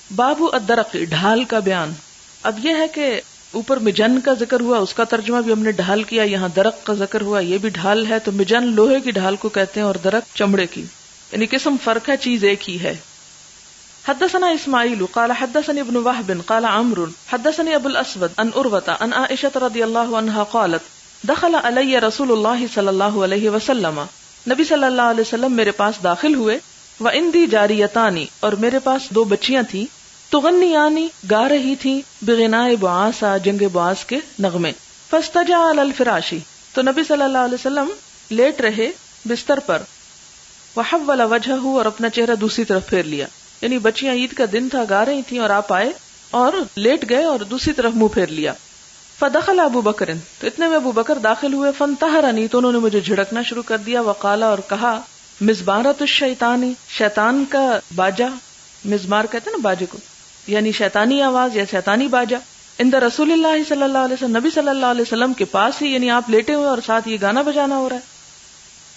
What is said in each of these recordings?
باب الدرق، ڈھال کا بیان. اب یہ ہے کہ اوپر مجن کا ذکر ہوا، اس کا ترجمہ بھی ہم نے ڈھال کیا. یہاں درق کا ذکر ہوا، یہ بھی ڈھال ہے. تو مجن لوہے کی ڈھال کو کہتے ہیں اور درق چمڑے کی، یعنی قسم فرق ہے، چیز ایک ہی ہے. حدثنا اسماعیل قال حدثني ابن وهب قال عمرو حدثني ابو الاسود عن عروة عن عائشة رضی اللہ عنہا قالت دخل علی رسول اللہ صلی اللہ علیہ وسلم، نبی صلی اللہ علیہ وسلم میرے پاس داخل ہوئے. وعندی جاریتانی، اور میرے پاس دو بچیاں تھیں. تغنیانی، گا رہی تھیں. بغناء بعاثا، جنگ بعاث کے نغمے. فاستجع علی الفراش، تو نبی صلی اللہ علیہ وسلم لیٹ رہے بستر پر. وحول وجہہ، اور اپنا چہرہ دوسری طرف پھیر لیا. یعنی بچیاں عید کا دن تھا، گا رہی تھیں اور آپ آئے اور لیٹ گئے اور دوسری طرف منہ پھیر لیا. فدخل ابو بکر، تو اتنے میں ابو بکر داخل ہوئے. فانتہرنی، تو انہوں نے مجھے جھڑکنا شروع کر دیا. وقالا، اور کہا مزمارۃ الشیطانی، شیطان کا باجا. مزمار کہتے ہیں نا باجے کو، یعنی شیطانی آواز یا شیطانی باجا. عند رسول اللہ صلی اللہ علیہ وسلم، نبی صلی اللہ علیہ وسلم کے پاس ہی، یعنی آپ لیٹے ہوئے اور ساتھ یہ گانا بجانا ہو رہا ہے.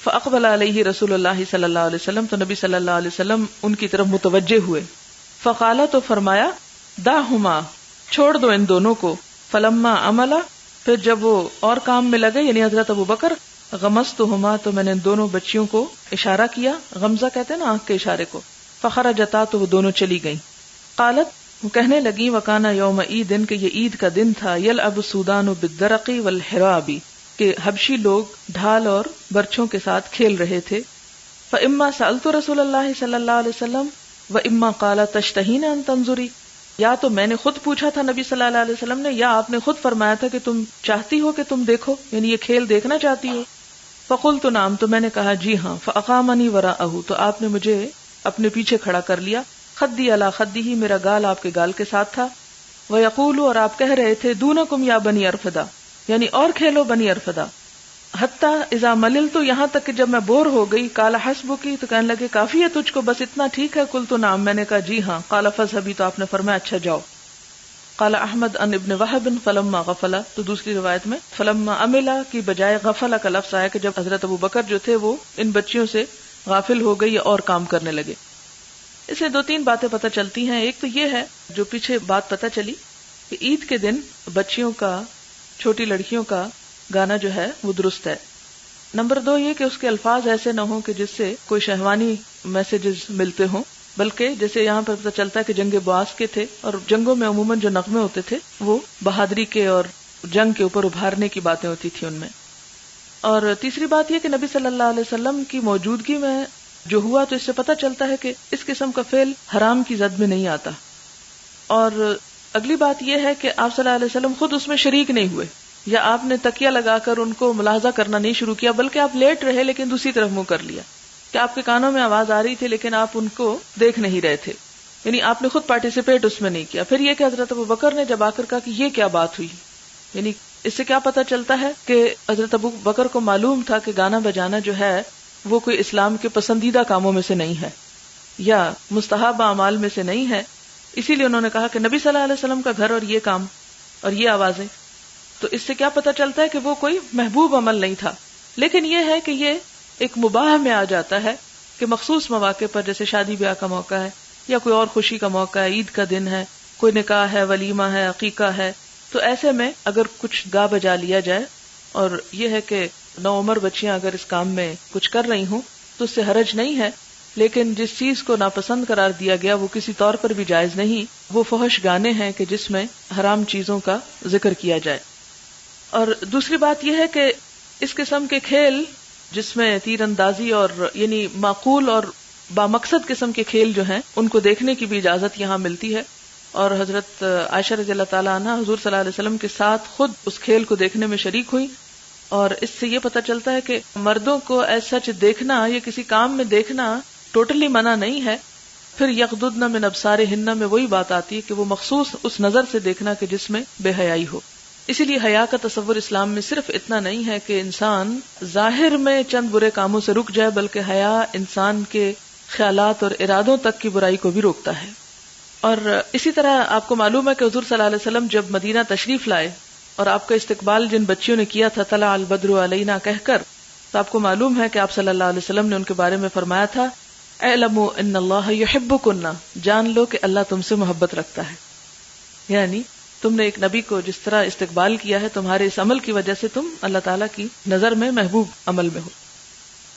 فاقبل علیہ رسول اللہ صلی اللہ علیہ وسلم، تو نبی صلی اللہ علیہ وسلم ان کی طرف متوجہ ہوئے. فقالا، تو فرمایا داہما، چھوڑ دو ان دونوں کو. فلما عملا، پھر جب وہ اور کام میں لگے، یعنی حضرت ابو بکر، غمزتہما، تو میں نے ان دونوں بچیوں کو اشارہ کیا. غمزہ کہتے ہیں نا آنکھ کے اشارے کو. فخرجتا، تو وہ دونوں چلی گئیں. قالت، وہ کہنے لگی وکانا یوم عید، کہ یہ عید کا دن تھا. یلعب السودان بالدرق والحراب، کہ حبشی لوگ ڈھال اور برچھوں کے ساتھ کھیل رہے تھے. فاما سألت رسول اللہ صلی اللہ علیہ وسلم واما قال تشتہین ان تنظری، یا تو میں نے خود پوچھا تھا نبی صلی اللہ علیہ وسلم نے، یا آپ نے خود فرمایا تھا کہ تم چاہتی ہو کہ تم دیکھو، یعنی یہ کھیل دیکھنا چاہتی ہو. فقلت نعم، تو میں نے کہا جی ہاں. فاقامنی وراءہ، تو آپ نے مجھے اپنے پیچھے کھڑا کر لیا. خدی علی خدی، میرا گال آپ کے گال کے ساتھ تھا. ویقول، اور آپ کہہ رہے تھے دونکم یا بنی ارفدا، یعنی اور کھیلو بنی ارفدا. حتی اذا مللت، یہاں تک کہ جب میں بور ہو گئی. قال حسبکی، تو کہنے لگے کافی ہے تجھ کو، بس اتنا ٹھیک ہے. قلت نعم، میں نے کہا جی ہاں. قال فاذهبی، تو آپ نے فرمایا اچھا جاؤ. قال احمد ان ابن وهب فلما غفلا، تو دوسری روایت میں فلما عملا کی بجائے غفلا کا لفظ آیا کہ جب حضرت ابو بکر جو تھے وہ ان بچیوں سے غافل ہو گئی اور کام کرنے لگے. اس سے دو تین باتیں پتہ چلتی ہیں. ایک تو یہ ہے جو پیچھے بات پتہ چلی کہ عید کے دن بچیوں کا، چھوٹی لڑکیوں کا گانا جو ہے وہ درست ہے. نمبر دو یہ کہ اس کے الفاظ ایسے نہ ہوں کہ جس سے کوئی شہوانی میسیجز ملتے ہوں، بلکہ جیسے یہاں پر پتہ چلتا ہے کہ جنگ بعاث کے تھے اور جنگوں میں عموماً جو نغمے ہوتے تھے وہ بہادری کے اور جنگ کے اوپر ابھارنے کی باتیں ہوتی تھی ان میں. اور تیسری بات یہ کہ نبی صلی اللہ علیہ وسلم کی موجودگی میں جو ہوا، تو اس سے پتہ چلتا ہے کہ اس قسم کا فعل حرام کی زد میں نہیں آتا. اور اگلی بات یہ ہے کہ آپ صلی اللہ علیہ وسلم خود اس میں شریک نہیں ہوئے، یا آپ نے تکیہ لگا کر ان کو ملاحظہ کرنا نہیں شروع کیا، بلکہ آپ لیٹ رہے لیکن دوسری طرف منہ کر لیا، کہ آپ کے کانوں میں آواز آ رہی تھی لیکن آپ ان کو دیکھ نہیں رہے تھے، یعنی آپ نے خود پارٹیسپیٹ اس میں نہیں کیا. پھر یہ کہ حضرت ابو بکر نے جب آ کر کہا کہ یہ کیا بات ہوئی، یعنی اس سے کیا پتہ چلتا ہے کہ حضرت ابو بکر کو معلوم تھا کہ گانا بجانا جو ہے وہ کوئی اسلام کے پسندیدہ کاموں میں سے نہیں ہے یا مستحب اعمال میں سے نہیں ہے. اسی لیے انہوں نے کہا کہ نبی صلی اللہ علیہ وسلم کا گھر اور یہ کام اور یہ آوازیں، تو اس سے کیا پتہ چلتا ہے کہ وہ کوئی محبوب عمل نہیں تھا. لیکن یہ ہے کہ یہ ایک مباح میں آ جاتا ہے کہ مخصوص مواقع پر، جیسے شادی بیاہ کا موقع ہے یا کوئی اور خوشی کا موقع ہے، عید کا دن ہے، کوئی نکاح ہے، ولیمہ ہے، عقیقہ ہے، تو ایسے میں اگر کچھ گا بجا لیا جائے، اور یہ ہے کہ نوعمر بچیاں اگر اس کام میں کچھ کر رہی ہوں تو اس سے حرج نہیں ہے. لیکن جس چیز کو ناپسند قرار دیا گیا وہ کسی طور پر بھی جائز نہیں. وہ فحش گانے ہیں کہ جس میں حرام چیزوں کا ذکر کیا جائے. اور دوسری بات یہ ہے کہ اس قسم کے کھیل جس میں تیر اندازی اور یعنی معقول اور بامقصد قسم کے کھیل جو ہیں ان کو دیکھنے کی بھی اجازت یہاں ملتی ہے. اور حضرت عائشہ رضی اللہ تعالیٰ عنہ حضور صلی اللہ علیہ وسلم کے ساتھ خود اس کھیل کو دیکھنے میں شریک ہوئی. اور اس سے یہ پتہ چلتا ہے کہ مردوں کو ایز سچ دیکھنا یا کسی کام میں دیکھنا ٹوٹلی منع نہیں ہے. پھر یغضضن من ابصارہن میں وہی بات آتی ہے کہ وہ مخصوص اس نظر سے دیکھنا کہ جس میں بے حیائی ہو. اسی لیے حیا کا تصور اسلام میں صرف اتنا نہیں ہے کہ انسان ظاہر میں چند برے کاموں سے رک جائے، بلکہ حیا انسان کے خیالات اور ارادوں تک کی برائی کو بھی روکتا ہے. اور اسی طرح آپ کو معلوم ہے کہ حضور صلی اللہ علیہ وسلم جب مدینہ تشریف لائے اور آپ کا استقبال جن بچیوں نے کیا تھا طلع البدر علینا کہہ کر، تو آپ کو معلوم ہے کہ آپ صلی اللہ علیہ وسلم نے ان کے بارے میں فرمایا تھا اعلموا ان اللہ یحبکن، جان لو کہ اللہ تم سے محبت رکھتا ہے. یعنی تم نے ایک نبی کو جس طرح استقبال کیا ہے، تمہارے اس عمل کی وجہ سے تم اللہ تعالیٰ کی نظر میں محبوب عمل میں ہو.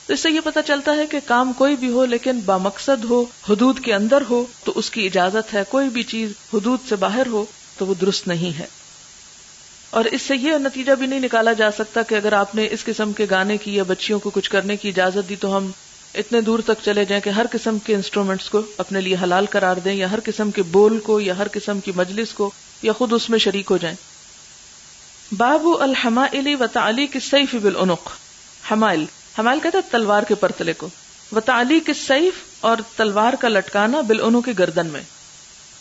تو اس سے یہ پتہ چلتا ہے کہ کام کوئی بھی ہو لیکن بامقصد ہو، حدود کے اندر ہو تو اس کی اجازت ہے. کوئی بھی چیز حدود سے باہر ہو تو وہ درست نہیں ہے. اور اس سے یہ نتیجہ بھی نہیں نکالا جا سکتا کہ اگر آپ نے اس قسم کے گانے کی یا بچیوں کو کچھ کرنے کی اجازت دی تو ہم اتنے دور تک چلے جائیں کہ ہر قسم کے انسٹرومنٹس کو اپنے لیے حلال قرار دیں، یا ہر قسم کے بول کو یا ہر قسم کی مجلس کو یا خود اس میں شریک ہو جائیں. باب الحمائل وتعلیق السیف بالعنق. حمائل کہتا ہے تلوار کے پرتلے کو، وتعلیق السیف اور تلوار کا لٹکانا بالعنق کی گردن میں.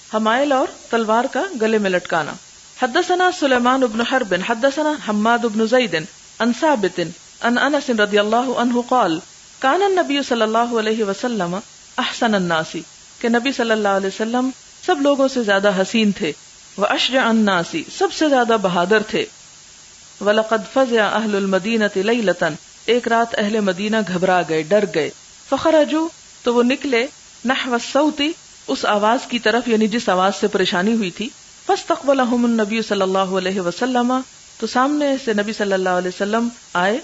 حمائل اور تلوار کا گلے میں لٹکانا. حدثنا سلیمان بن حرب حدثنا حماد بن زید عن ثابت عن انس رضی اللہ عنہ قال کان النبی صلی اللہ علیہ وسلم احسن الناس، کہ نبی صلی اللہ علیہ وسلم سب لوگوں سے زیادہ حسین تھے. واشجع الناس، سب سے زیادہ بہادر تھے. ولقد فزع اہل المدینۃ لیلۃ، ایک رات اہل مدینہ گھبرا گئے، ڈر گئے. فخرجوا، تو وہ نکلے، نحو الصوت، اس آواز کی طرف، یعنی جس آواز سے پریشانی ہوئی تھی. فاستقبلهم النبی صلی اللہ علیہ وسلم، تو سامنے سے نبی صلی اللہ علیہ وسلم آئے.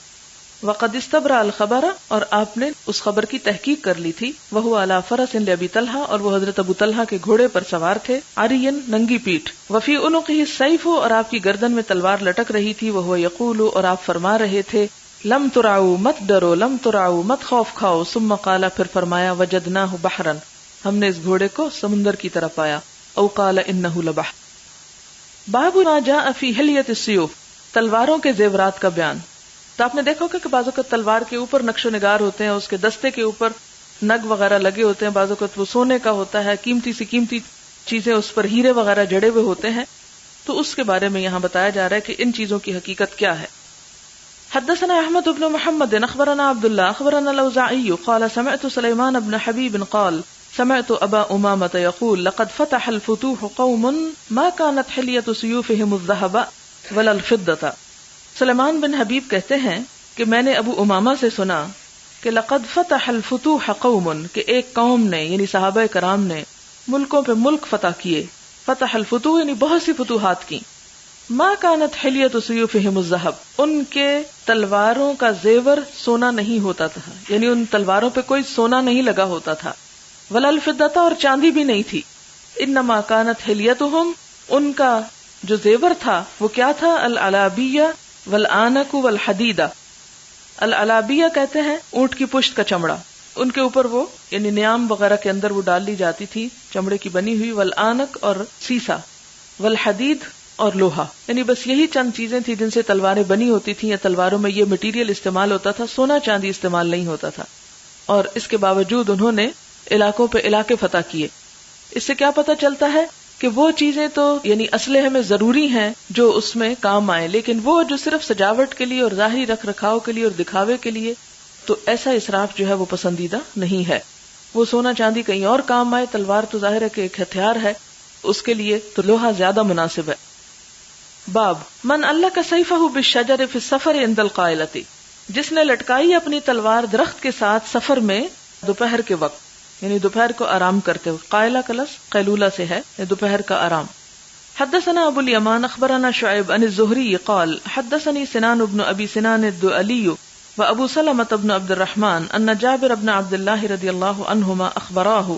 وقد استبرأ الخبر، اور آپ نے اس خبر کی تحقیق کر لی تھی. وهو على فرس لأبي طلحہ، اور وہ حضرت ابو طلحہ کے گھوڑے پر سوار تھے. عری، ننگی پیٹھ. وفي عنقه السيف، اور آپ کی گردن میں تلوار لٹک رہی تھی. وهو يقول، اور آپ فرما رہے تھے، لم ترعوا، مت ڈرو، لم ترعوا، مت خوف کھاؤ. ثم قال، پھر فرمایا، وجدناه بحرا، ہم نے اس گھوڑے کو سمندر کی طرف پایا. او قال انه لبحر. باب ما جاء في حلیۃ السیوف، تلواروں کے زیورات کا بیان. تو آپ نے دیکھا کہ بعض اوقات تلوار کے اوپر نقش و نگار ہوتے ہیں، اس کے دستے کے اوپر نگ وغیرہ لگے ہوتے ہیں، بعض اوقات وہ سونے کا ہوتا ہے، قیمتی سی قیمتی چیزیں اس پر ہیرے وغیرہ جڑے ہوئے ہوتے ہیں. تو اس کے بارے میں یہاں بتایا جا رہا ہے کہ ان چیزوں کی حقیقت کیا ہے. حدثنا احمد بن محمد اخبرنا عبد الله اخبرنا الاوزاعي قال سمعت سليمان بن حبيب قال سمعت ابا امامة يقول لقد فتح الفتوح قوم ما كانت حلیۃ سیوفهم الذهب ولا الفضة. سلیمان بن حبیب کہتے ہیں کہ میں نے ابو امامہ سے سنا کہ لقد فتح الفتوح قوم، کہ ایک قوم نے یعنی صحابہ کرام نے ملکوں پہ ملک فتح کیے. فتح الفتوح یعنی بہت سی فتوحات کی. ما كانت حلیۃ سیوفهم الذهب، ان کے تلواروں کا زیور سونا نہیں ہوتا تھا، یعنی ان تلواروں پہ کوئی سونا نہیں لگا ہوتا تھا. ولا الفضة، اور چاندی بھی نہیں تھی. انما كانت حلیتهم، ان کا جو زیور تھا وہ کیا تھا؟ العلابیہ والآنک والحدیدہ. العلابیہ کہتے ہیں اونٹ کی پشت کا چمڑا، ان کے اوپر وہ یعنی نیام وغیرہ کے اندر وہ ڈال لی جاتی تھی چمڑے کی بنی ہوئی. والآنک اور سیسا، والحدید اور لوہا، یعنی بس یہی چند چیزیں تھیں جن سے تلواریں بنی ہوتی تھیں، یا تلواروں میں یہ مٹیریل استعمال ہوتا تھا، سونا چاندی استعمال نہیں ہوتا تھا. اور اس کے باوجود انہوں نے علاقوں پہ علاقے فتح کیے. اس سے کیا پتہ چلتا ہے کہ وہ چیزیں تو یعنی اسلحے میں ضروری ہیں جو اس میں کام آئے، لیکن وہ جو صرف سجاوٹ کے لیے اور ظاہری رکھ رکھاؤ کے لیے اور دکھاوے کے لیے، تو ایسا اسراف جو ہے وہ پسندیدہ نہیں ہے. وہ سونا چاندی کہیں اور کام آئے، تلوار تو ظاہر ہے کہ ایک ہتھیار ہے، اس کے لیے تو لوہا زیادہ مناسب ہے. باب من علق سیفہ بالشجر فی السفر عند القائلۃ، جس نے لٹکائی اپنی تلوار درخت کے ساتھ سفر میں دوپہر کے وقت، یعنی دوپہر کو آرام کرتے ہوئے. قائلہ کا لفظ قیلولہ سے ہے، دوپہر کا آرام. حدثنا ابو الیمان اخبرنا شعیب عن الزہری قال حدثنی سنان بن ابی سنان الدؤلی و ابو سلمۃ بن عبد الرحمن ان جابر بن عبد اللہ رضی اللہ عنہما اخبراہ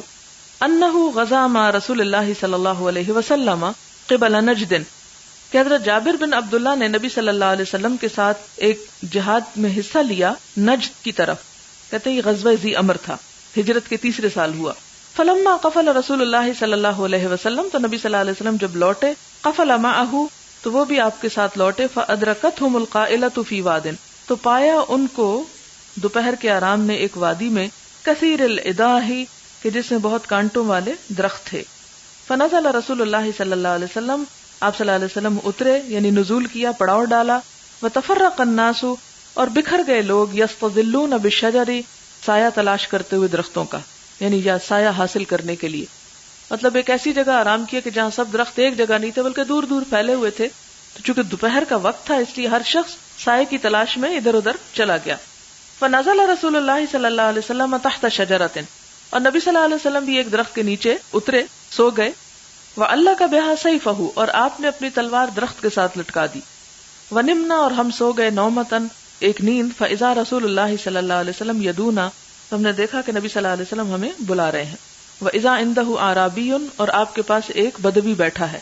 انہ غزا مع رسول اللہ صلی اللہ علیہ وسلم قبل نجد، کہ حضرت جابر بن عبداللہ نے نبی صلی اللہ علیہ وسلم کے ساتھ ایک جہاد میں حصہ لیا نجد کی طرف. کہتے ہیں غزوہ ذی امر تھا، ہجرت کے 3 سال ہوا. فلما قفل رسول اللہ صلی اللہ علیہ وسلم، تو نبی صلی اللہ علیہ وسلم جب لوٹے، قفل معہ، تو وہ بھی آپ کے ساتھ لوٹے. فادرکتہم القائلۃ فی واد، تو پایا ان کو دوپہر کے آرام میں ایک وادی میں، کثیر الاداہ، کہ جس میں بہت کانٹوں والے درخت تھے. فنزل رسول اللہ صلی اللہ علیہ وسلم، آپ صلی اللہ علیہ وسلم اترے یعنی نزول کیا، پڑاؤ ڈالا. وتفرق الناس، اور بکھر گئے لوگ، یستظلون بالشجر، سایہ تلاش کرتے ہوئے درختوں کا، یعنی یا سایہ حاصل کرنے کے لیے. مطلب ایک ایسی جگہ آرام کیا کہ جہاں سب درخت ایک جگہ نہیں تھے بلکہ دور دور پھیلے ہوئے تھے. تو چونکہ دوپہر کا وقت تھا اس لیے ہر شخص سائے کی تلاش میں ادھر ادھر چلا گیا. فنزل رسول اللہ صلی اللہ علیہ وسلم تحت شجرۃ، اور نبی صلی اللہ علیہ وسلم بھی ایک درخت کے نیچے اترے، سو گئے. وَعَلَّقَ بِهَا سَيْفَهُ، اور آپ نے اپنی تلوار درخت کے ساتھ لٹکا دی. وَنِمْنَا، اور ہم سو گئے، نومتن ایک نیند. فَإِذَا رسول اللہ صلی اللہ علیہ وسلم یدونا، تو ہم نے دیکھا کہ نبی صلی اللہ علیہ وسلم ہمیں بلا رہے ہیں. وَإِذَا عِنْدَهُ عَرَابِيٌّ، اور آپ کے پاس ایک بدوی بیٹھا ہے.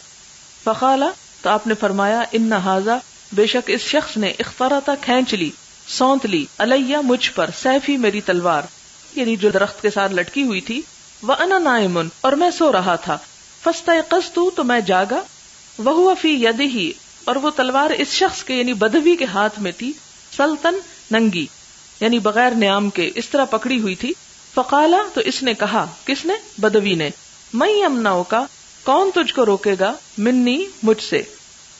فَقَالَ، تو آپ نے فرمایا، إِنَّ هَذَا، بے شک اس شخص نے، اخترط، کھینچ لی، سونت لی، علیہ، مجھ پر، سیفی، میری تلوار، یعنی جو درخت کے ساتھ لٹکی ہوئی تھی. وَأَنَا نَائِمٌ، اور میں سو رہا تھا. فَاسْتَيْقَظْتُ، تو میں جاگا. وَهُوَ فِي يَدِهِ، اور وہ تلوار اس شخص کے یعنی بدوی کے ہاتھ میں تھی. سلطن، ننگی، یعنی بغیر نیام کے، اس طرح پکڑی ہوئی تھی. فقالا، تو اس نے کہا، کس نے؟ بدوی نے. من یمنعک، کون تجھ کو روکے گا؟ منی، مجھ سے.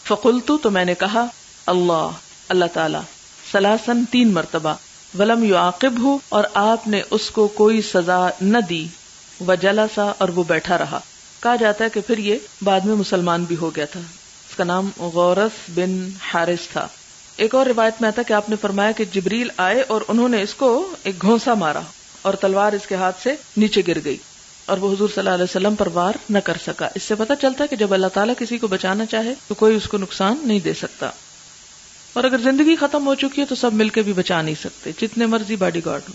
فقلت، تو میں نے کہا، اللہ، اللہ تعالی. ثلاثاً، 3 مرتبہ. ولم یعاقبہ، اور آپ نے اس کو کوئی سزا نہ دی. وجلسا، اور وہ بیٹھا رہا. کہا جاتا ہے کہ پھر یہ بعد میں مسلمان بھی ہو گیا تھا. اس کا نام غورث بن حارث تھا. ایک اور روایت میں آتا کہ آپ نے فرمایا کہ جبریل آئے اور انہوں نے اس کو ایک گھونسا مارا اور تلوار اس کے ہاتھ سے نیچے گر گئی اور وہ حضور صلی اللہ علیہ وسلم پر وار نہ کر سکا. اس سے پتہ چلتا ہے کہ جب اللہ تعالیٰ کسی کو بچانا چاہے تو کوئی اس کو نقصان نہیں دے سکتا. اور اگر زندگی ختم ہو چکی ہے تو سب مل کے بھی بچا نہیں سکتے، جتنے مرضی باڈی گارڈ ہو.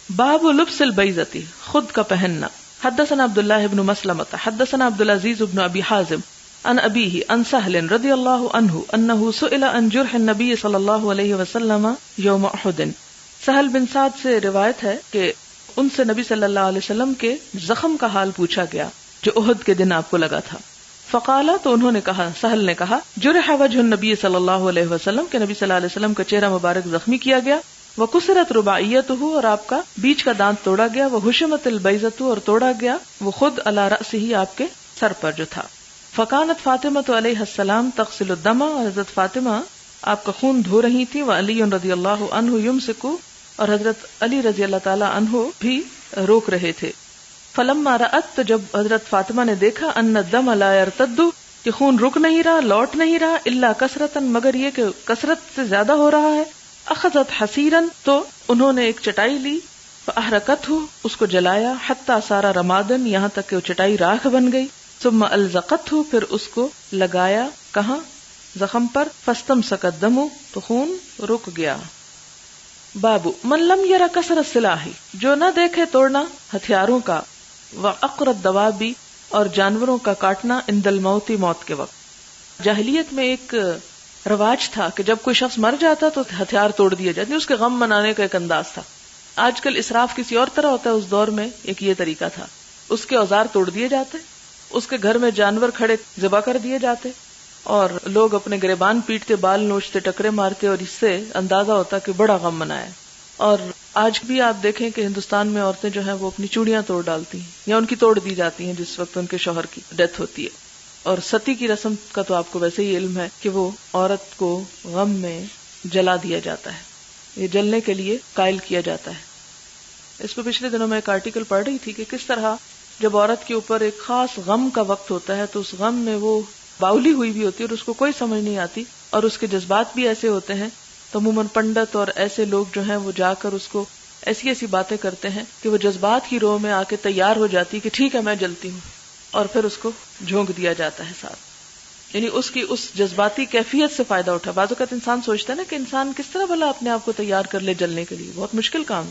باب لبس البیضۃ، خود کا پہننا. حدثنا عبداللہ ابن مسلمۃ حدثنا عبدالعزیز ابن ابی حازم عن ابیہ عن سہل رضی اللہ عنہ انہ سئل عن جرح النبی صلی اللہ علیہ وسلم یوم احد. سہل بن سعد سے روایت ہے کہ ان سے نبی صلی اللہ علیہ وسلم کے زخم کا حال پوچھا گیا جو احد کے دن آپ کو لگا تھا. فقالا، تو انہوں نے کہا، سہل نے کہا، جرح وجہ النبی صلی اللہ علیہ وسلم، کہ نبی صلی اللہ علیہ وسلم کا چہرہ مبارک زخمی کیا گیا. وَكُسِرَتْ رُبَاعِيَّتُهُ، اور آپ کا بیچ کا دانت توڑا گیا. وَحُشِمَتِ الْبَيْضَةُ، اور توڑا گیا وہ خود علی رأسہ، آپ کے سر پر جو تھا. فَكَانَتْ فاطمة علیہ السلام تغسل الدم، اور حضرت فاطمہ آپ کا خون دھو رہی تھی. وعلی رضی اللہ عنہ یمسک، اور حضرت علی رضی اللہ تعالی عنہ بھی روک رہے تھے. فلما رأت، تو جب حضرت فاطمہ نے دیکھا، ان الدم لا يرتد، کہ خون رک نہیں رہا، لوٹ نہیں رہا، الا کثرتا، مگر یہ کہ کثرت سے زیادہ ہو رہا ہے. اخذت حسیرا، تو انہوں نے ایک چٹائی لی. فاحرقتہ، اس کو جلایا. حتی صار رمادن، یہاں تک کہ وہ چٹائی راکھ بن گئی. ثم الزقتہ، پھر اس کو لگایا. کہاں؟ زخم پر. فاستمسک الدم، تو خون رک گیا. باب من لم یر کسر السلاح، جو نہ دیکھے توڑنا ہتھیاروں کا. وعقر الدواب، اور جانوروں کا کاٹنا. عند الموت، موت کے وقت. جاہلیت میں ایک رواج تھا کہ جب کوئی شخص مر جاتا تو ہتھیار توڑ دیے جاتے، اس کے غم منانے کا ایک انداز تھا. آج کل اسراف کسی اور طرح ہوتا ہے، اس دور میں ایک یہ طریقہ تھا. اس کے اوزار توڑ دیے جاتے، اس کے گھر میں جانور کھڑے ذبح کر دیے جاتے، اور لوگ اپنے گریبان پیٹتے، بال نوچتے، ٹکرے مارتے، اور اس سے اندازہ ہوتا کہ بڑا غم منایا. اور آج بھی آپ دیکھیں کہ ہندوستان میں عورتیں جو ہیں وہ اپنی چوڑیاں توڑ ڈالتی ہیں یا ان کی توڑ دی جاتی ہیں جس وقت ان کے شوہر کی ڈیتھ ہوتی ہے. اور ستی کی رسم کا تو آپ کو ویسے ہی علم ہے کہ وہ عورت کو غم میں جلا دیا جاتا ہے، یہ جلنے کے لیے قائل کیا جاتا ہے. اس پہ پچھلے دنوں میں ایک آرٹیکل پڑھ رہی تھی کہ کس طرح جب عورت کے اوپر ایک خاص غم کا وقت ہوتا ہے تو اس غم میں وہ باولی ہوئی بھی ہوتی ہے اور اس کو کوئی سمجھ نہیں آتی، اور اس کے جذبات بھی ایسے ہوتے ہیں. تو عموماً پنڈت اور ایسے لوگ جو ہیں وہ جا کر اس کو ایسی ایسی باتیں کرتے ہیں کہ وہ جذبات کی رو میں آ کے تیار ہو جاتی کہ ٹھیک ہے میں جلتی ہوں، اور پھر اس کو جھونک دیا جاتا ہے ساتھ. یعنی اس کی اس جذباتی کیفیت سے فائدہ اٹھا. بعض اوقات انسان سوچتا ہے نا کہ انسان کس طرح بھلا اپنے آپ کو تیار کر لے جلنے کے لیے، بہت مشکل کام.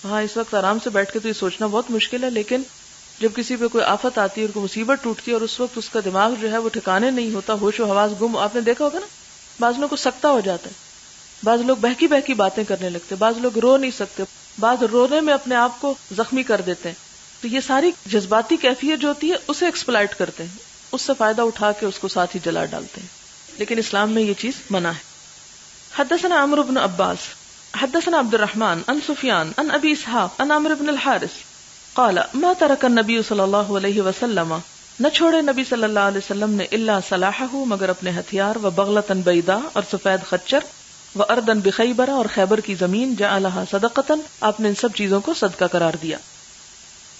ہاں اس وقت آرام سے بیٹھ کے تو یہ سوچنا بہت مشکل ہے، لیکن جب کسی پہ کوئی آفت آتی ہے اور کوئی مصیبت ٹوٹتی ہے اور اس وقت اس کا دماغ جو ہے وہ ٹھکانے نہیں ہوتا، ہوش و حواس گم. آپ نے دیکھا ہوگا نا، بعض لوگوں کو سکتا ہو جاتا ہے، بعض لوگ بہکی بہکی باتیں کرنے لگتے، بعض لوگ رو نہیں سکتے، بعض رونے میں اپنے آپ کو زخمی کر دیتے ہیں. تو یہ ساری جذباتی کیفیت جو ہوتی ہے اسے ایکسپلائٹ کرتے ہیں، اس سے فائدہ اٹھا کے اس کو ساتھ ہی جلا ڈالتے ہیں. لیکن اسلام میں یہ چیز منع ہے. حدثنا عمرو بن عباس حدثنا عبد الرحمن عن سفیان عن ابی اسحاق عن عمرو بن الحارث قال ما ترك النبي صلی اللہ علیہ وسلم، نہ چھوڑے نبی صلی اللہ علیہ وسلم نے، الا سلاحہ، مگر اپنے ہتھیار، و بغلۃ بیضاء، اور سفید خچر، و اردن بخیبر، اور خیبر کی زمین، جعلها صدقۃ، آپ نے ان سب چیزوں کو صدقہ قرار دیا.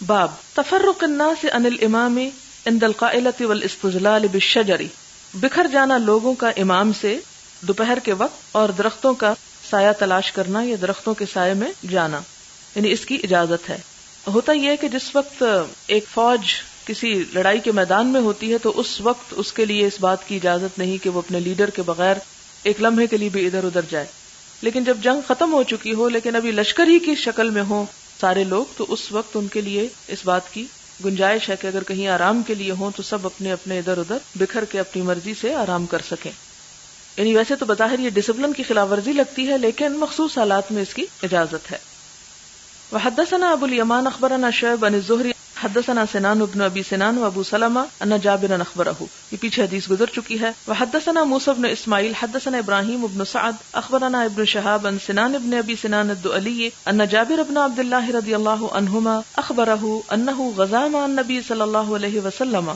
باب تفرق الناس عن الامام عند القائلۃ والاستظلال بالشجر، بکھر جانا لوگوں کا امام سے دوپہر کے وقت اور درختوں کا سایہ تلاش کرنا یا درختوں کے سائے میں جانا، یعنی اس کی اجازت ہے. ہوتا یہ ہے کہ جس وقت ایک فوج کسی لڑائی کے میدان میں ہوتی ہے تو اس وقت اس کے لیے اس بات کی اجازت نہیں کہ وہ اپنے لیڈر کے بغیر ایک لمحے کے لیے بھی ادھر ادھر جائے. لیکن جب جنگ ختم ہو چکی ہو لیکن ابھی لشکر ہی کی شکل میں ہوں سارے لوگ، تو اس وقت ان کے لیے اس بات کی گنجائش ہے کہ اگر کہیں آرام کے لیے ہوں تو سب اپنے اپنے ادھر ادھر بکھر کے اپنی مرضی سے آرام کر سکیں. یعنی ویسے تو بظاہر یہ ڈسپلن کی خلاف ورزی لگتی ہے لیکن مخصوص حالات میں اس کی اجازت ہے. وحدثنا ابو الیمان اخبرنا شعیب عن الزہری حدثنا سنان بن ابی سنان و ابو سلمہ ان جابر اخبرہ، یہ پیچھے حدیث گزر چکی ہے. وحدثنا موسیٰ بن اسماعیل حدثنا ابراہیم بن سعد اخبرنا ابن شہاب عن سنان بن ابی سنان الدؤلی ان جابر بن عبد اللہ رضی اللہ عنہما اخبرہ انہ غزا مع النبی صلی اللہ علیہ وسلم،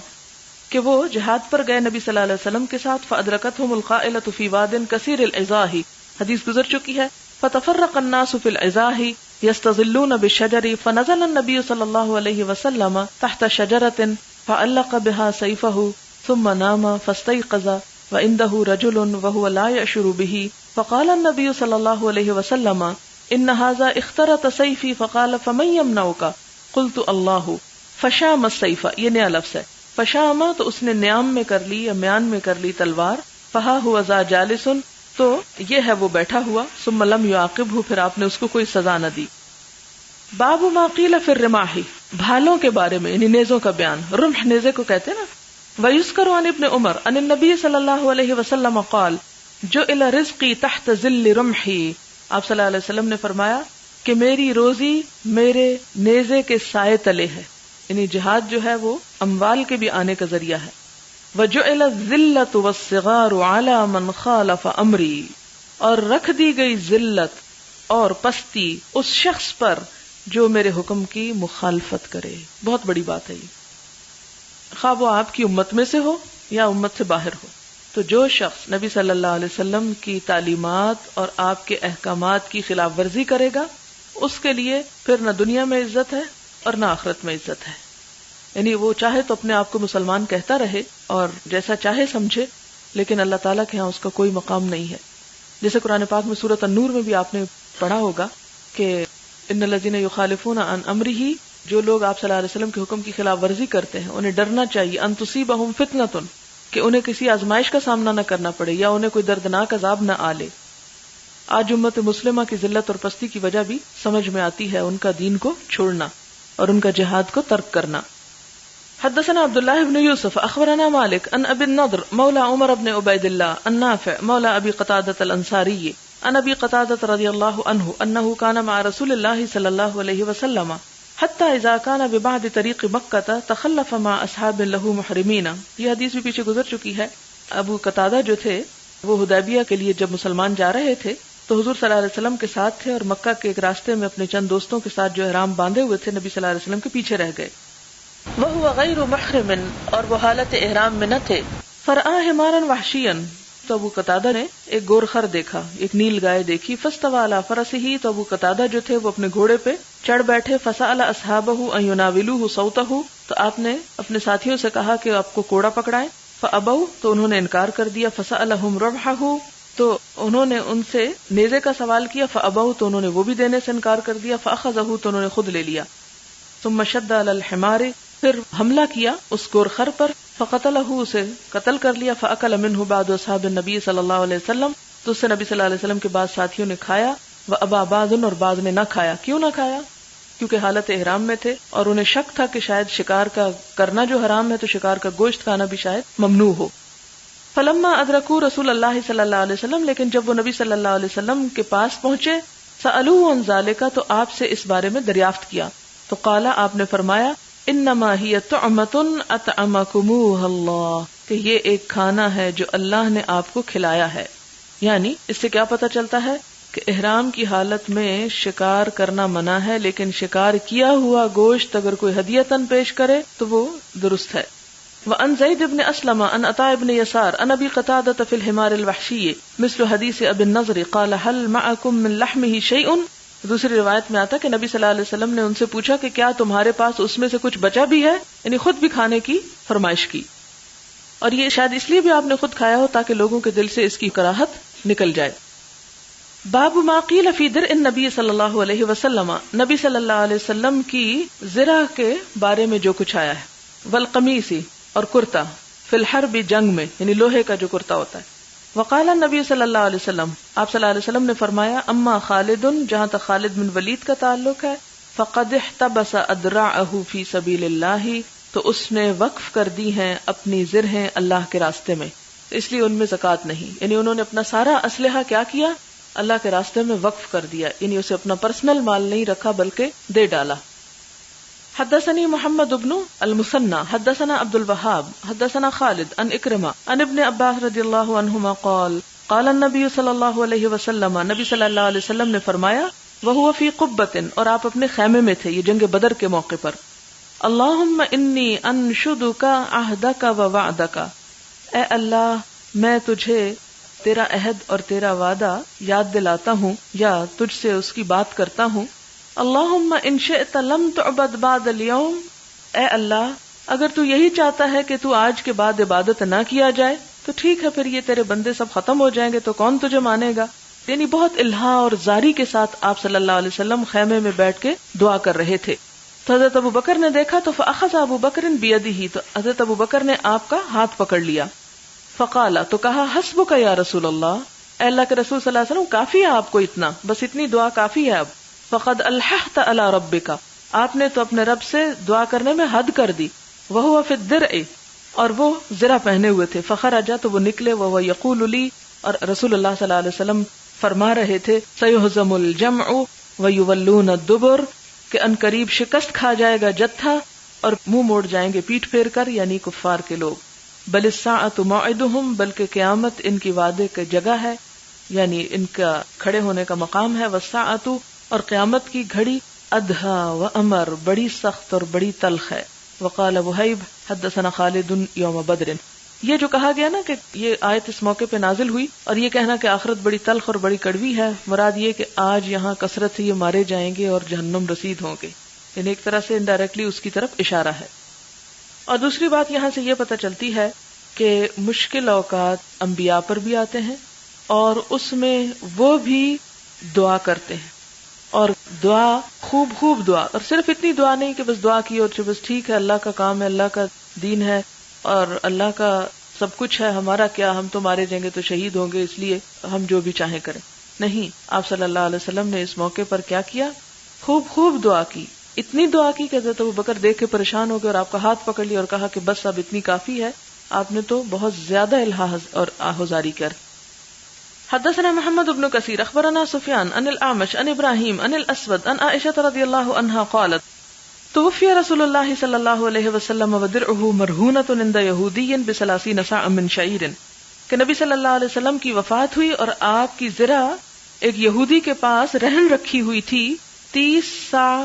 کہ وہ جہاد پر گئے نبی صلی اللہ علیہ وسلم کے ساتھ. فادرکتہم القائلۃ فی واد کثیر العظاہ، حدیث گزر چکی ہے. فتفرق الناس فی العظاہ یستظلون بالشجر فنزل النبی صلی اللہ علیہ وسلم تحت شجرۃ فعلق بها سیفہ ثم نام فاستيقظ وعنده رجل وهو لا يشعر به فقال النبی صلی اللہ علیہ وسلم ان هذا اخترت سیفی فقال فمن يمنعك قلت اللہ فشام السیف، یہ نیا لفظ ہے. فشاما تو اس نے نیام میں کر لی یا میان میں کر لی تلوار. فہا ہوا ذا جالس، تو یہ ہے وہ بیٹھا ہوا. ثم لم يعاقبه، پھر آپ نے اس کو کوئی سزا نہ دی. باب ما قیل فی الرماح، بھالوں کے بارے میں یعنی نیزوں کا بیان. رمح نیزے کو کہتے ہیں نا. ویذکر عن ابن عمر ان النبی صلی اللہ علیہ وسلم قال جعل رزقی تحت ظل رمحی، آپ صلی اللہ علیہ وسلم نے فرمایا کہ میری روزی میرے نیزے کے سائے تلے ہے. یعنی جہاد جو ہے وہ اموال کے بھی آنے کا ذریعہ ہے. وجعل الذلۃ والصغار علی من خالف امری، اور رکھ دی گئی ذلت اور پستی اس شخص پر جو میرے حکم کی مخالفت کرے. بہت بڑی بات ہے یہ، خواہ وہ آپ کی امت میں سے ہو یا امت سے باہر ہو. تو جو شخص نبی صلی اللہ علیہ وسلم کی تعلیمات اور آپ کے احکامات کی خلاف ورزی کرے گا اس کے لیے پھر نہ دنیا میں عزت ہے اور نہ آخرت میں عزت ہے. یعنی وہ چاہے تو اپنے آپ کو مسلمان کہتا رہے اور جیسا چاہے سمجھے، لیکن اللہ تعالیٰ کے ہاں اس کا کوئی مقام نہیں ہے. جیسے قرآن پاک میں سورۃ النور میں بھی آپ نے پڑھا ہوگا کہ ان الذین یخالفون عن امرہ، جو لوگ آپ صلی اللہ علیہ وسلم کے حکم کی خلاف ورزی کرتے ہیں انہیں ڈرنا چاہیے. ان تصیبہم فتنۃ، کہ انہیں کسی آزمائش کا سامنا نہ کرنا پڑے یا انہیں کوئی دردناک عذاب نہ آلے. آج امت مسلمہ کی ذلت اور پستی کی وجہ بھی سمجھ میں آتی ہے، ان کا دین کو چھوڑنا اور ان کا جہاد کو ترک کرنا. حدثنا عبداللہ بن یوسف اخبرنا مالک ان ابی النضر مولا عمر بن عبید اللہ ان نافع مولا ابی قتادۃ الانصاری ان ابی قتادۃ رضی اللہ عنہ انہ کان مع رسول اللہ صلی اللہ علیہ وسلم حتی اذا کان ببعد طریق مکہ تخلف مع اصحاب له محرمین. یہ حدیث بھی پیچھے گزر چکی ہے. ابو قتادہ جو تھے وہ حدیبیہ کے لیے جب مسلمان جا رہے تھے تو حضور صلی اللہ علیہ وسلم کے ساتھ تھے اور مکہ کے ایک راستے میں اپنے چند دوستوں کے ساتھ جو احرام باندھے ہوئے تھے نبی صلی اللہ علیہ وسلم کے پیچھے رہ گئے. وہو غیر محرم، اور وہ حالت احرام میں نہ تھے. فرآ حمارا وحشیا، تو ابو قتادہ نے ایک گورخر دیکھا، ایک نیل گائے دیکھی. فاستوى علی فرسہ، تو ابو قتادہ جو تھے وہ اپنے گھوڑے پہ چڑھ بیٹھے. فسأل اصحابہ ان یناولوہ صوتہ، تو آپ نے اپنے ساتھیوں سے کہا کہ آپ کو کوڑا پکڑائیں. فابوا، تو انہوں نے انکار کر دیا. فسألہم رمحہ، تو انہوں نے ان سے نیزے کا سوال کیا. فابوا، تو انہوں نے وہ بھی دینے سے انکار کر دیا. فاخذہ، تو انہوں نے خود لے لیا. ثم شد علی الحمار، پھر حملہ کیا اس گورخر پر. فقتلہ، اسے قتل کر لیا. فاکل منہ بعض اصحاب النبی صلی اللہ علیہ وسلم، تو اس سے نبی صلی اللہ علیہ وسلم کے بعض ساتھیوں نے کھایا. وابا بعض، اور بعض نے نہ کھایا. کیوں نہ کھایا؟ کیونکہ حالت احرام میں تھے اور انہیں شک تھا کہ شاید شکار کا کرنا جو حرام ہے تو شکار کا گوشت کھانا بھی شاید ممنوع ہو. فلما ادرکوا رسول اللہ صلی اللہ علیہ وسلم، لیکن جب وہ نبی صلی اللہ علیہ وسلم کے پاس پہنچے، سألوہ عن ذالک، تو آپ سے اس بارے میں دریافت کیا. تو قال، آپ نے فرمایا، انما ہی طعمۃ اطعمکموہ اللہ، کہ یہ ایک کھانا ہے جو اللہ نے آپ کو کھلایا ہے. یعنی اس سے کیا پتہ چلتا ہے کہ احرام کی حالت میں شکار کرنا منع ہے، لیکن شکار کیا ہوا گوشت اگر کوئی ہدیتاً پیش کرے تو وہ درست ہے. وعن زید بن اسلم عن عطاء بن یسار عن ابی قتادۃ فی الحمار الوحشی مثل حدیث ابی النضر قال هل معکم من لحمہ شیء. دوسری روایت میں آتا کہ نبی صلی اللہ علیہ وسلم نے ان سے پوچھا کہ کیا تمہارے پاس اس میں سے کچھ بچا بھی ہے، یعنی خود بھی کھانے کی فرمائش کی. اور یہ شاید اس لیے بھی آپ نے خود کھایا ہو تاکہ لوگوں کے دل سے اس کی کراہت نکل جائے. باب ما قیل فی درع النبی صلی اللہ علیہ وسلم، نبی صلی اللہ علیہ وسلم کی زرہ کے بارے میں جو کچھ آیا ہے، والقمیص اور کرتا، فی الحرب جنگ میں، یعنی لوہے کا جو کرتا ہوتا ہے. وقال النبی صلی اللہ علیہ وسلم، آپ صلی اللہ علیہ وسلم نے فرمایا، اما خالد، جہاں تک خالد بن ولید کا تعلق ہے، فقد احتبس ادراعہ فی سبیل اللہ، تو اس نے وقف کر دی ہیں اپنی زرہیں اللہ کے راستے میں، اس لیے ان میں زکوٰۃ نہیں. یعنی انہوں نے اپنا سارا اسلحہ کیا کیا؟ اللہ کے راستے میں وقف کر دیا، یعنی اسے اپنا پرسنل مال نہیں رکھا بلکہ دے ڈالا. حدثني محمد بن المثنى حدثنا عبد الوهاب حدثنا خالد عن اکرمہ عن ابن عباس رضی اللہ عنہما قال قال النبی صلی اللہ علیہ وسلم، نبی صلی اللہ علیہ وسلم نے فرمایا، وهو فی قبۃ، اور آپ اپنے خیمے میں تھے، یہ جنگ بدر کے موقع پر. اللہم انی انشدک عہدک ووعدک، اے اللہ میں تجھے تیرا عہد اور تیرا وعدہ یاد دلاتا ہوں یا تجھ سے اس کی بات کرتا ہوں. اللہم ان شئت لم تعبد بعد اليوم، اے اللہ اگر تو یہی چاہتا ہے کہ تو آج کے بعد عبادت نہ کیا جائے تو ٹھیک ہے، پھر یہ تیرے بندے سب ختم ہو جائیں گے تو کون تجھے مانے گا. یعنی بہت الہا اور زاری کے ساتھ آپ صلی اللہ علیہ وسلم خیمے میں بیٹھ کے دعا کر رہے تھے. تو حضرت ابو بکر نے دیکھا تو فاخذ ابو بکر بیدہ، تو حضرت ابو بکر نے آپ کا ہاتھ پکڑ لیا. فقال، تو کہا، حسبک یا رسول اللہ، اے اللہ کے رسول صلی اللہ علیہ وسلم کافی ہے آپ کو اتنا، بس اتنی دعا کافی ہے. اب فقد الححت علی ربک، آپ نے تو اپنے رب سے دعا کرنے میں حد کر دی. وہو فی الدرع، اور وہ زرہ پہنے ہوئے تھے. فخرج، تو وہ نکلے. وہو یقول لی، اور رسول اللہ صلی اللہ علیہ وسلم فرما رہے تھے، سیہزم الجمع ویولون الدبر، کہ ان قریب شکست کھا جائے گا جتھا اور منہ موڑ جائیں گے پیٹھ پھیر کر، یعنی کفار کے لوگ. بل الساعۃ موعدہم، بلکہ قیامت ان کی وعدے کی جگہ ہے، یعنی ان کا کھڑے ہونے کا مقام ہے. والساعۃ، اور قیامت کی گھڑی، ادھا و امر، بڑی سخت اور بڑی تلخ ہے. وقال وہیب حدثنا خالد یوم بدر، یہ جو کہا گیا نا کہ یہ آیت اس موقع پہ نازل ہوئی، اور یہ کہنا کہ آخرت بڑی تلخ اور بڑی کڑوی ہے، مراد یہ کہ آج یہاں کثرت سے یہ مارے جائیں گے اور جہنم رسید ہوں گے، یعنی ایک طرح سے انڈائریکٹلی اس کی طرف اشارہ ہے. اور دوسری بات یہاں سے یہ پتہ چلتی ہے کہ مشکل اوقات انبیاء پر بھی آتے ہیں، اور اس میں وہ بھی دعا کرتے ہیں، اور دعا خوب دعا، اور صرف اتنی دعا نہیں کہ بس دعا کی اور بس ٹھیک ہے اللہ کا کام ہے، اللہ کا دین ہے اور اللہ کا سب کچھ ہے، ہمارا کیا، ہم تو مارے جائیں گے تو شہید ہوں گے اس لیے ہم جو بھی چاہیں کریں. نہیں، آپ صلی اللہ علیہ وسلم نے اس موقع پر کیا کیا؟ خوب دعا کی. اتنی دعا کی کہ حضرت ابوبکر دیکھ کے پریشان ہو گئے اور آپ کا ہاتھ پکڑ لیا اور کہا کہ بس اب اتنی کافی ہے. آپ نے تو بہت زیادہ الہا اور آہوزاری کر. حدثنا محمد بن كثير اخبرنا سفيان عن الاعمش عن ابراهيم عن الاسود عن عائشة رضي الله عنها قالت توفي رسول الله صلى الله عليه وسلم ودرعه مرهونة عند يهودي ب30 صاع من شعير، کہ نبی صلی اللہ علیہ وسلم کی وفات ہوئی اور آپ کی زرہ ایک یہودی کے پاس رہن رکھی ہوئی تھی 30 صاع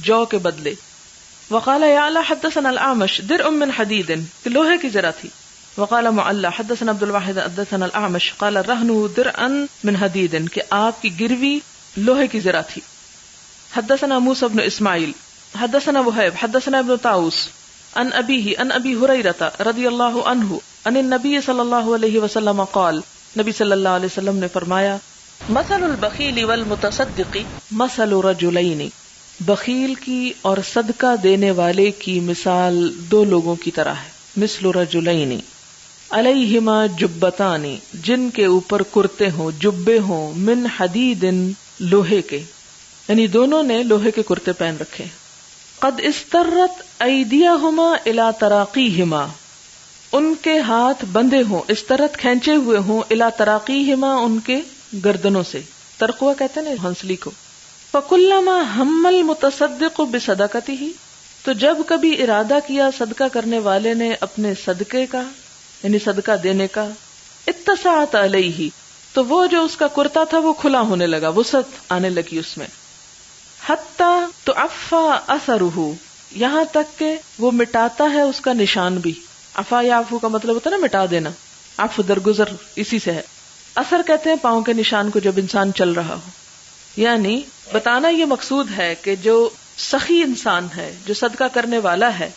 جو کے بدلے. وقال يعلى حدثنا الاعمش درع من حديد، کہ لوہے کی زرہ تھی. وقال معلّى حدثنا عبد الواحد حدثنا الاعمش قال رهنه درعا من حديد، کہ آپ کی گروی لوہے کی زرہ تھی. حدثنا موسى بن اسماعیل حدثنا وهيب حدثنا ابن طاووس عن ابيه عن ابي هريرة رضي الله عنه عن النبي صلى الله عليه وسلم قال، نبی صلی اللہ علیہ وسلم نے فرمایا، مثل البخیل والمتصدق مثل رجلین، بخیل کی اور صدقہ دینے والے کی مثال دو لوگوں کی طرح ہے. مثل رجلین علیہما جبتان، جن کے اوپر کرتے ہوں، جبے ہوں، من حدید، لوہے کے، یعنی دونوں نے لوہے کے کرتے پہن رکھے. قد استرت ایدیہما الی تراقیہما، ان کے ہاتھ بندھے ہوں، استرت کھینچے ہوئے ہوں، الی تراقیہما، ان کے گردنوں سے. ترقوہ کہتے ہیں نا ہنسلی کو. فکلما ہم المتصدق بصدقتہ، تو جب کبھی ارادہ کیا صدقہ کرنے والے نے اپنے صدقے کا، یعنی صدقہ دینے کا، اتسعت علیہ، تو وہ جو اس کا کرتا تھا وہ کھلا ہونے لگا، وسعت آنے لگی اس میں. حتی تعفی اثرہ، یہاں تک کہ وہ مٹاتا ہے اس کا نشان بھی. عفا یعفو کا مطلب ہوتا ہے نا مٹا دینا، عفو درگزر اسی سے ہے. اثر کہتے ہیں پاؤں کے نشان کو جب انسان چل رہا ہو. یعنی بتانا یہ مقصود ہے کہ جو سخی انسان ہے، جو صدقہ کرنے والا ہے،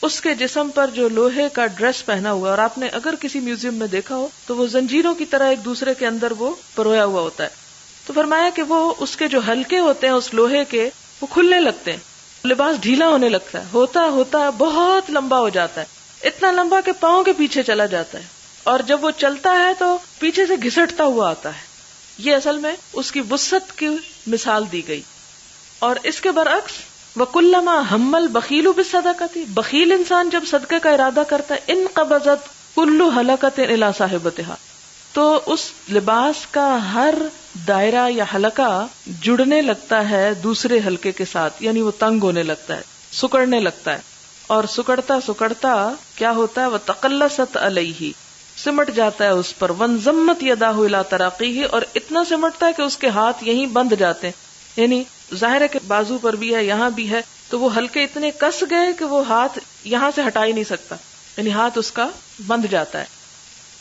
اس کے جسم پر جو لوہے کا ڈریس پہنا ہوا، اور آپ نے اگر کسی میوزیم میں دیکھا ہو تو وہ زنجیروں کی طرح ایک دوسرے کے اندر وہ پرویا ہوا ہوتا ہے. تو فرمایا کہ وہ اس کے جو حلقے ہوتے ہیں اس لوہے کے وہ کھلنے لگتے ہیں, لباس ڈھیلا ہونے لگتا ہے, ہوتا بہت لمبا ہو جاتا ہے, اتنا لمبا کہ پاؤں کے پیچھے چلا جاتا ہے, اور جب وہ چلتا ہے تو پیچھے سے گھسٹتا ہوا آتا ہے. یہ اصل میں اس کی وسعت کی مثال دی گئی. اور اس کے برعکس وَكُلَّمَا هَمَّ الْبَخِيلُ بِالصَّدَقَةِ, بخیل انسان جب صدقے کا ارادہ کرتا ہے انقبضت كُلُّ حَلَقَةٍ إِلَى صَاحِبَتِهَا, تو اس لباس کا ہر دائرہ یا حلقہ جڑنے لگتا ہے دوسرے حلقے کے ساتھ, یعنی وہ تنگ ہونے لگتا ہے, سکڑنے لگتا ہے, اور سکڑتا سکڑتا کیا ہوتا ہے وَتَقَلَّصَتْ عَلَيْهِ, سمٹ جاتا ہے اس پر, وَانضَمَّتْ يَدَاهُ إِلَى تَرَاقِيهِ, اور اتنا سمٹتا ہے کہ اس کے ہاتھ یہیں بند جاتے ہیں, یعنی ظاہر ہے کہ بازو پر بھی ہے, یہاں بھی ہے, تو وہ حلقے اتنے کس گئے کہ وہ ہاتھ یہاں سے ہٹا ہی نہیں سکتا, یعنی ہاتھ اس کا بند جاتا ہے,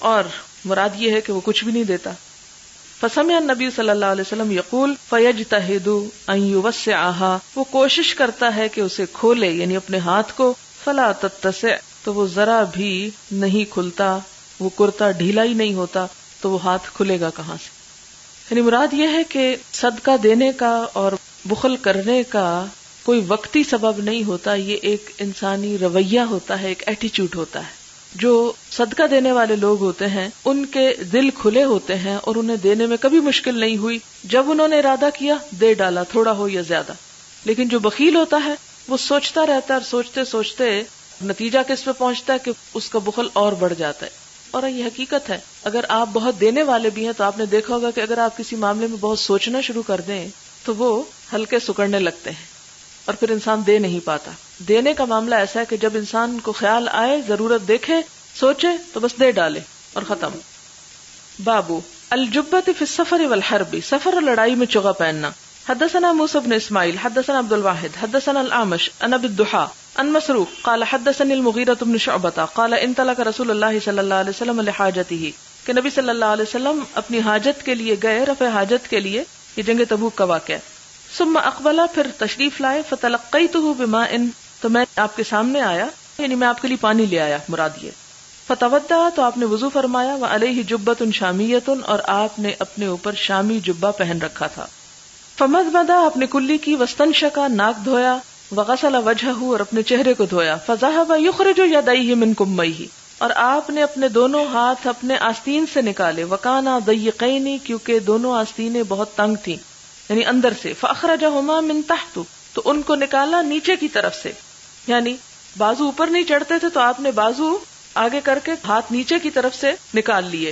اور مراد یہ ہے کہ وہ کچھ بھی نہیں دیتا. فسمع النبی صلی اللہ علیہ وسلم یقول فیجتہد ان یوسعها, وہ کوشش کرتا ہے کہ اسے کھولے, یعنی اپنے ہاتھ کو, فلا تتسع, تو وہ ذرا بھی نہیں کھلتا, وہ کرتا ڈھیلا ہی نہیں ہوتا, تو وہ ہاتھ کھلے گا کہاں سے. یعنی مراد یہ ہے کہ صدقہ دینے کا اور بخل کرنے کا کوئی وقتی سبب نہیں ہوتا, یہ ایک انسانی رویہ ہوتا ہے, ایک ایٹیچیوڈ ہوتا ہے. جو صدقہ دینے والے لوگ ہوتے ہیں ان کے دل کھلے ہوتے ہیں اور انہیں دینے میں کبھی مشکل نہیں ہوئی, جب انہوں نے ارادہ کیا دے ڈالا, تھوڑا ہو یا زیادہ. لیکن جو بخیل ہوتا ہے وہ سوچتا رہتا ہے, اور سوچتے سوچتے نتیجہ کس پہ پہنچتا ہے کہ اس کا بخل اور بڑھ جاتا ہے. اور یہ حقیقت ہے, اگر آپ بہت دینے والے بھی ہیں تو آپ نے دیکھا ہوگا کہ اگر آپ کسی معاملے میں بہت سوچنا شروع کر دیں تو وہ ہلکے سکڑنے لگتے ہیں اور پھر انسان دے نہیں پاتا. دینے کا معاملہ ایسا ہے کہ جب انسان کو خیال آئے, ضرورت دیکھے, سوچے تو بس دے ڈالے اور ختم. بابو الجبۃ فی السفر والحرب, سفر اور لڑائی میں چوغا پہننا. حدثنا موسیٰ بن اسماعیل حدثنا عبد الواحد حدثنا الاعمش عن ابی الضحیٰ عن مسروق قال حدثني المغیرۃ بن شعبۃ قال انطلق رسول اللہ صلی اللہ علیہ وسلم لحاجتہ, کہ نبی صلی اللہ علیہ وسلم اپنی حاجت کے لیے گئے, رفع حاجت کے لیے. یہ جنگ تبوک کا واقعہ. ثم اقبل, پھر تشریف لائے. فتلقیتہ بماء, تو میں آپ کے سامنے آیا, یعنی میں آپ کے لیے پانی لے آیا, مراد یہ. فتودع, تو آپ نے وضو فرمایا. وعلیہ جبۃ شامیۃ, اور آپ نے اپنے اوپر شامی جبہ پہن رکھا تھا. فمضمض, آپ نے کلی کی. واستنشق, ناک دھویا. وغسل وجہہ, اور اپنے چہرے کو دھویا. فذهب یخرج یدیہ من کمیہ, اور آپ نے اپنے دونوں ہاتھ اپنے آستین سے نکالے. وکانا ضیقین, کیونکہ دونوں آستینیں بہت تنگ تھیں, یعنی اندر سے. فاخرجہما من تحت, تو ان کو نکالا نیچے کی طرف سے, یعنی بازو اوپر نہیں چڑھتے تھے تو آپ نے بازو آگے کر کے ہاتھ نیچے کی طرف سے نکال لیے.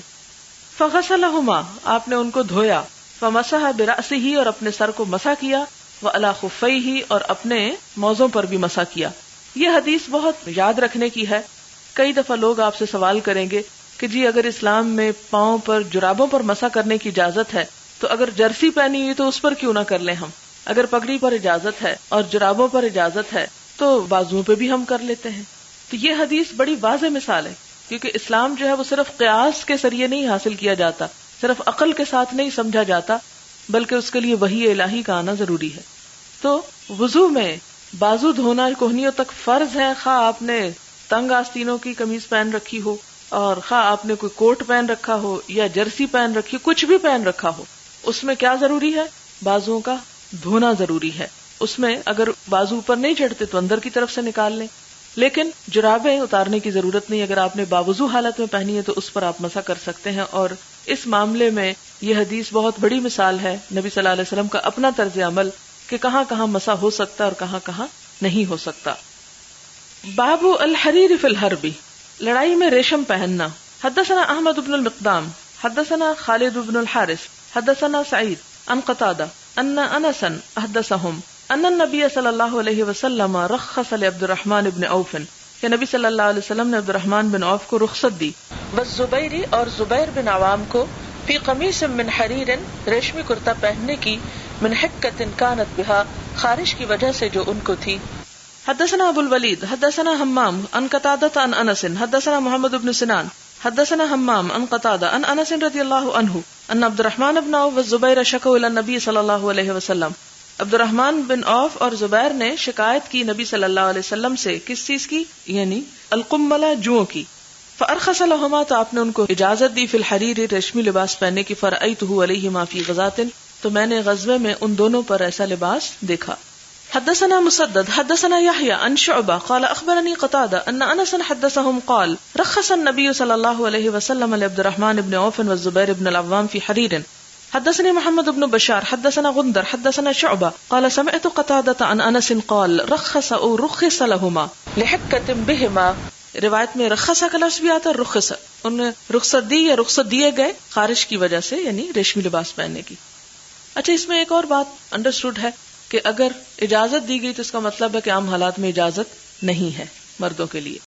فغسلہما, آپ نے ان کو دھویا. فمسح برأسہ, اور اپنے سر کو مسح کیا. وعلی خفیہ, اور اپنے موزوں پر بھی مسح کیا. یہ حدیث بہت یاد رکھنے کی ہے. کئی دفعہ لوگ آپ سے سوال کریں گے کہ جی اگر اسلام میں پاؤں پر, جرابوں پر مسح کرنے کی اجازت ہے تو اگر جرسی پہنی ہوئی تو اس پر کیوں نہ کر لیں ہم؟ اگر پگڑی پر اجازت ہے اور جرابوں پر اجازت ہے تو بازوؤں پہ بھی ہم کر لیتے ہیں. تو یہ حدیث بڑی واضح مثال ہے, کیونکہ اسلام جو ہے وہ صرف قیاس کے ذریعے نہیں حاصل کیا جاتا, صرف عقل کے ساتھ نہیں سمجھا جاتا, بلکہ اس کے لیے وحی الہی کا آنا ضروری ہے. تو وضو میں بازو دھونا کوہنیوں تک فرض ہے, خواہ آپ نے تنگ آستینوں کی قمیض پہن رکھی ہو, اور خواہ آپ نے کوئی کوٹ پہن رکھا ہو یا جرسی پہن رکھی ہو, کچھ بھی پہن رکھا ہو, اس میں کیا ضروری ہے؟ بازوؤں کا دھونا ضروری ہے. اس میں اگر بازو اوپر نہیں چڑھتے تو اندر کی طرف سے نکال لیں, لیکن جرابیں اتارنے کی ضرورت نہیں. اگر آپ نے باوضو حالت میں پہنی ہے تو اس پر آپ مسح کر سکتے ہیں. اور اس معاملے میں یہ حدیث بہت بڑی مثال ہے نبی صلی اللہ علیہ وسلم کا اپنا طرز عمل, کہ کہاں کہاں مسح ہو سکتا اور کہاں کہاں نہیں ہو سکتا. باب الحریر فی الحرب, لڑائی میں ریشم پہننا. حدثنا احمد بن المقدام حدثنا خالد بن الحارث حدثنا سعید عن قتادہ ان انسا حدثهم ان النبی صلی اللہ علیہ وسلم رخص لعبد الرحمن بن عوف, کہ نبی صلی اللہ علیہ وسلم نے عبد الرحمن بن عوف کو رخصت دی. والزبیر, اور زبیر بن عوام کو, فی قمیص من حریر, ریشمی کرتا پہننے کی, من حکۃ کانت بہا, خارش کی وجہ سے جو ان کو تھی. حدثنا ابو الولید حدثنا حمام عن قتادہ عن انس حدثنا محمد بن سنان حدثنا حمام عن قتادہ عن انس رضی اللہ عنہ ان عبد الرحمن بن عوف والزبیر شکوا الی النبی صلی اللہ علیہ وسلم. عبد الرحمن بن عوف اور زبیر نے شکایت کی نبی صلی اللہ علیہ وسلم سے. کس چیز کی؟ یعنی القملہ, جوؤں کی. فارخص لهما, تو آپ نے ان کو اجازت دی, فی الحریر, ریشمی لباس پہننے کی. فرأیتہ علیہما فی غزاۃ, تو میں نے غزوے میں ان دونوں پر ایسا لباس دیکھا. حدثنا مسدد حدثنا يحيى عن شعبة قال اخبرني قتادة ان انس حدثهم قال رخص النبي صلى الله عليه وسلم لعبد الرحمن بن عوف والزبير بن العوام في حرير. حدثني محمد بن بشار حدثنا غندر حدثنا شعبة قال سمعت قتادة عن انس قال رخص او رخص لهما لحكة بهما. روایت میں رخصہ کا لفظ بھی آتا ہے، رخص انہیں رخصت دی یا رخصت دیے گئے خارش کی وجہ سے، یعنی ریشمی لباس پہننے کی. اچھا، اس میں ایک اور بات انڈرسٹوڈ ہے کہ اگر اجازت دی گئی تو اس کا مطلب ہے کہ عام حالات میں اجازت نہیں ہے مردوں کے لیے.